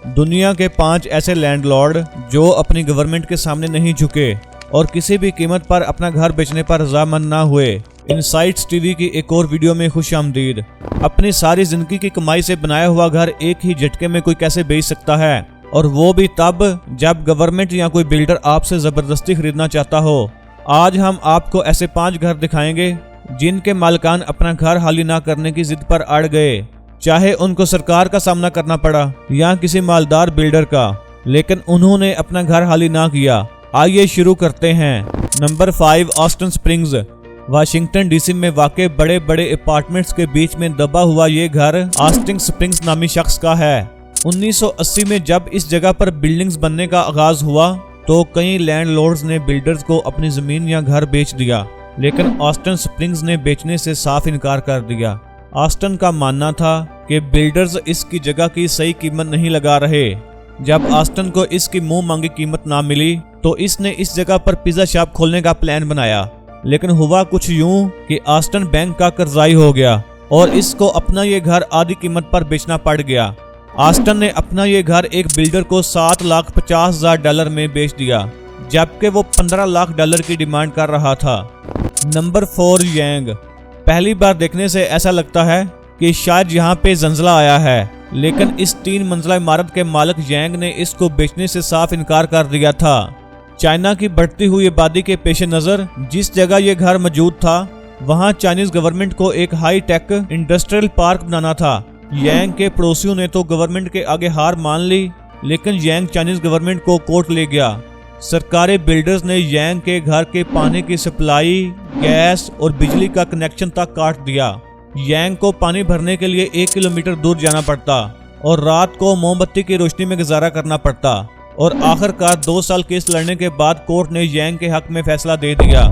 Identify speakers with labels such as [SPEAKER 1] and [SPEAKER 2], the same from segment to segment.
[SPEAKER 1] दुनिया के 5 ऐसे लैंडलॉर्ड जो अपनी गवर्नमेंट के सामने नहीं झुके और किसी भी कीमत पर अपना घर बेचने पर रजामंद ना हुए। इनसाइट्स टीवी की एक और वीडियो में खुशामदीद। अपनी सारी जिंदगी की कमाई से बनाया हुआ घर एक ही झटके में कोई कैसे बेच सकता है, और वो भी तब जब गवर्नमेंट या कोई बिल्डर आपसे जबरदस्ती खरीदना चाहता हो। आज हम आपको ऐसे 5 घर दिखाएंगे जिनके मालिकान अपना घर खाली ना करने की जिद पर अड़ गए, चाहे उनको सरकार का सामना करना पड़ा या किसी मालदार बिल्डर का, लेकिन उन्होंने अपना घर खाली ना किया। आइए शुरू करते हैं। Number 5, Austin springs. Washington DC में वाक़ बड़े बड़े अपार्टमेंट्स के बीच में दबा हुआ ये घर ऑस्टिन स्प्रिंग्स नामी शख्स का है। 1980 में जब इस जगह पर बिल्डिंग्स बनने का आगाज हुआ तो कई लैंडलॉर्ड्स ने बिल्डर्स को अपनी जमीन या घर बेच दिया, लेकिन ऑस्टिन स्प्रिंग्स ने बेचने से साफ इनकार कर दिया। ऑस्टिन का मानना था कि बिल्डर्स इसकी जगह की सही कीमत नहीं लगा रहे। जब ऑस्टिन को इसकी मुंह मांगी कीमत ना मिली तो इसने इस जगह पर पिज्जा शॉप खोलने का प्लान बनाया, लेकिन हुआ कुछ यूं कि ऑस्टिन बैंक का कर्जाई हो गया और इसको अपना ये घर आधी कीमत पर बेचना पड़ गया। ऑस्टिन ने अपना ये घर एक बिल्डर को $7,50,000 में बेच दिया, जबकि वो $15 लाख की डिमांड कर रहा था। नंबर 4, यांग। पहली बार देखने से ऐसा लगता है कि शायद यहाँ पे जंजला आया है, लेकिन इस 3 मंजिला इमारत के मालिक यांग ने इसको बेचने से साफ इनकार कर दिया था। चाइना की बढ़ती हुई आबादी के पेश नज़र जिस जगह ये घर मौजूद था वहाँ चाइनीज गवर्नमेंट को एक हाई टेक इंडस्ट्रियल पार्क बनाना था। यांग के पड़ोसियों ने तो गवर्नमेंट के आगे हार मान ली, लेकिन यांग चाइनीज गवर्नमेंट को कोर्ट ले गया। सरकारी बिल्डर्स ने यांग के घर के पानी की सप्लाई, गैस और बिजली का कनेक्शन तक काट दिया। यांग को पानी भरने के लिए 1 किलोमीटर दूर जाना पड़ता और रात को मोमबत्ती की रोशनी में गुजारा करना पड़ता, और आखिरकार 2 साल केस लड़ने के बाद कोर्ट ने यांग के हक में फैसला दे दिया।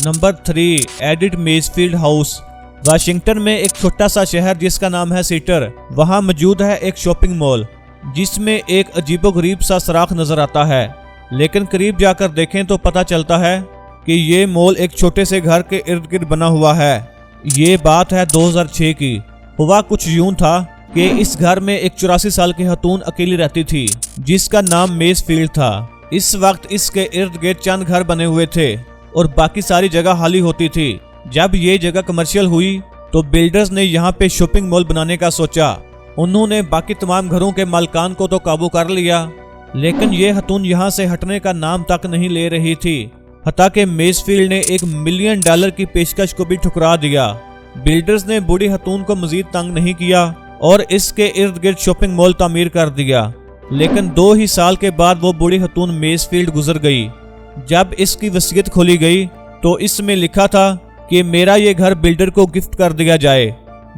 [SPEAKER 1] Number 3, Edith Mayfield house. Washington में एक छोटा सा शहर जिसका नाम है सीटर, वहाँ मौजूद है एक शॉपिंग मॉल जिसमें एक अजीबोगरीब सा सराख नजर आता है, लेकिन करीब जाकर देखें तो पता चलता है कि ये मॉल एक छोटे से घर के इर्द गिर्द बना हुआ है। ये बात है 2006 की। हुआ कुछ यूं था कि इस घर में एक 84 साल की खतून अकेली रहती थी जिसका नाम मेजफील्ड था। इस वक्त इसके इर्द गिर्द चंद घर बने हुए थे और बाकी सारी जगह खाली होती थी। जब ये जगह कमर्शियल हुई तो बिल्डर्स ने यहाँ पे शॉपिंग मॉल बनाने का सोचा। उन्होंने बाकी तमाम घरों के मालिकान को तो काबू कर लिया, लेकिन ये खतून यहाँ से हटने का नाम तक नहीं ले रही थी। हता कि मेजफील्ड ने $1 मिलियन की पेशकश को भी ठुकरा दिया। बिल्डर्स ने बूढ़ी खतून को मजीद तंग नहीं किया और इसके इर्द गिर्द शॉपिंग मॉल तामीर कर दिया, लेकिन 2 ही साल के बाद वो बूढ़ी खतून मेजफील्ड गुजर गई। जब इसकी वसीयत खोली गई तो इसमें लिखा था कि मेरा ये घर बिल्डर को गिफ्ट कर दिया जाए।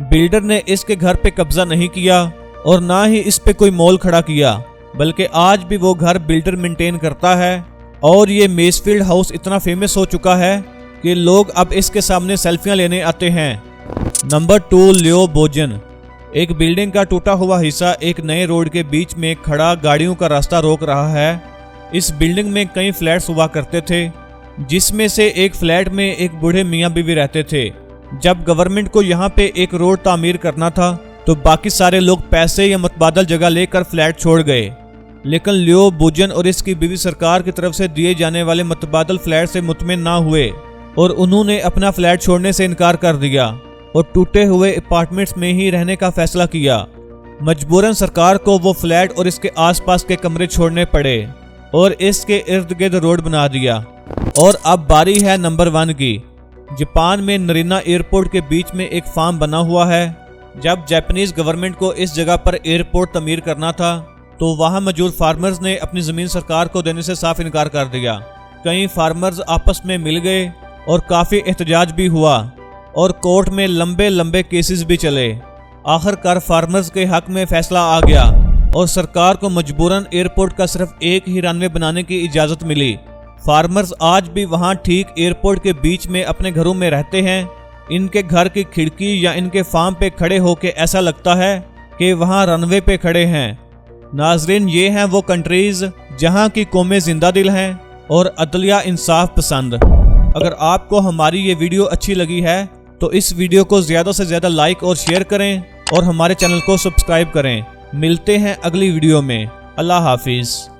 [SPEAKER 1] बिल्डर ने इसके घर पे कब्जा नहीं किया और ना ही इस पे कोई मॉल खड़ा किया, बल्कि आज भी वो घर बिल्डर मेंटेन करता है। और ये मेजफील्ड हाउस इतना फेमस हो चुका है कि लोग अब इसके सामने सेल्फियां लेने आते हैं। नंबर 2, लियो बोजन। एक बिल्डिंग का टूटा हुआ हिस्सा एक नए रोड के बीच में खड़ा गाड़ियों का रास्ता रोक रहा है। इस बिल्डिंग में कई फ्लैट्स हुआ करते थे, जिसमें से एक फ्लैट में एक बूढ़े मियाँ बीवी रहते थे। जब गवर्नमेंट को यहाँ पे एक रोड तामीर करना था तो बाकी सारे लोग पैसे या मुतबादल जगह लेकर फ्लैट छोड़ गए, लेकिन लियो बोजन और इसकी बीवी सरकार की तरफ से दिए जाने वाले मुतबादल फ्लैट से मुतमिन ना हुए और उन्होंने अपना फ्लैट छोड़ने से इनकार कर दिया और टूटे हुए अपार्टमेंट्स में ही रहने का फैसला किया। मजबूरन सरकार को वो फ्लैट और इसके आसपास के कमरे छोड़ने पड़े और इसके इर्द गिर्द रोड बना दिया। और अब बारी है नंबर 1 की। जापान में नरीना एयरपोर्ट के बीच में एक फार्म बना हुआ है। जब जापानीज गवर्नमेंट को इस जगह पर एयरपोर्ट तमीर करना था तो वहां मौजूद फार्मर्स ने अपनी जमीन सरकार को देने से साफ इनकार कर दिया। कई फार्मर्स आपस में मिल गए और काफी एहतजाज भी हुआ और कोर्ट में लंबे लंबे केसेस भी चले। आखिरकार फार्मर्स के हक में फैसला आ गया और सरकार को मजबूरन एयरपोर्ट का सिर्फ एक ही रनवे बनाने की इजाजत मिली। फार्मर्स आज भी वहां ठीक एयरपोर्ट के बीच में अपने घरों में रहते हैं। इनके घर की खिड़की या इनके फार्म पे खड़े होके ऐसा लगता है कि वहां रनवे पे खड़े हैं। नाजरीन, ये हैं वो कंट्रीज जहां की कौमें जिंदा दिल हैं और अदलिया इंसाफ पसंद। अगर आपको हमारी ये वीडियो अच्छी लगी है तो इस वीडियो को ज़्यादा से ज़्यादा लाइक और शेयर करें और हमारे चैनल को सब्सक्राइब करें। मिलते हैं अगली वीडियो में। अल्लाह हाफिज़।